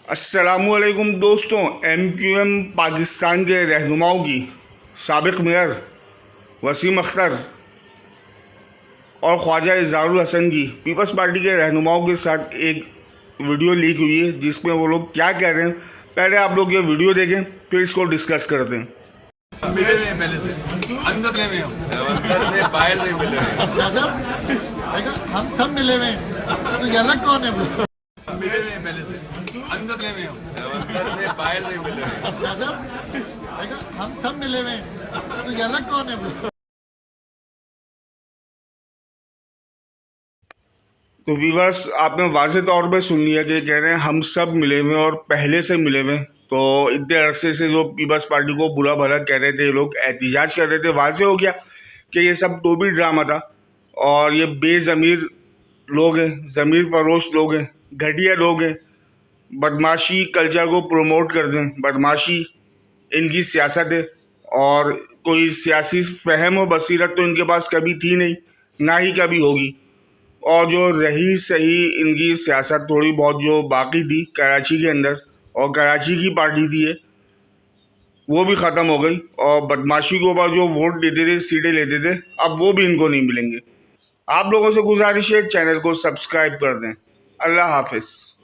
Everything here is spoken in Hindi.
अस्सलाम वालेकुम दोस्तों। MQM पाकिस्तान के रहनुमाओं की साबिक़ मेयर वसीम अख्तर और ख्वाजा इज़हारुल हसन की पीपल्स पार्टी के रहनुमाओं के साथ एक वीडियो लीक हुई है जिसमें वो लोग क्या कह रहे हैं। पहले आप लोग ये वीडियो देखें फिर इसको डिस्कस करते हैं। मिले नहीं पहले से अंदर ले में अंदर से बाहर नहीं मिले हम सब मिले हुए हैं, तो ये अलग कौन है? मिले नहीं पहले से अंदर ले में अंदर से बाहर नहीं मिले हम सब मिले हुए हैं, तो ये अलग कौन है? तो व्यूअर्स, आपने वाज़ेह तौर पे सुन लिया कि कह रहे हैं हम सब मिले हुए और पहले से मिले हुए। तो इतने अरसे से जो पीपल्स पार्टी को बुरा भला कह रहे थे, लोग एहतिजाज कर रहे थे, वाज़ेह हो गया कि ये सब टोपी ड्रामा था और ये बेज़मीर लोग हैं, ज़मीर फरोश लोग हैं, घटिया लोग हैं, बदमाशी कल्चर को प्रमोट करते हैं। बदमाशी इनकी सियासत है और कोई सियासी फ़हम व बसीरत तो इनके पास कभी थी नहीं, ना ही कभी होगी। और जो रही सही इनकी सियासत थोड़ी बहुत जो बाकी थी कराची के अंदर, और कराची की पार्टी थी ये, वो भी ख़त्म हो गई। और बदमाशी के ऊपर जो वोट देते थे, सीटें लेते थे, अब वो भी इनको नहीं मिलेंगे। आप लोगों से गुजारिश है चैनल को सब्सक्राइब कर दें। अल्लाह हाफिज़।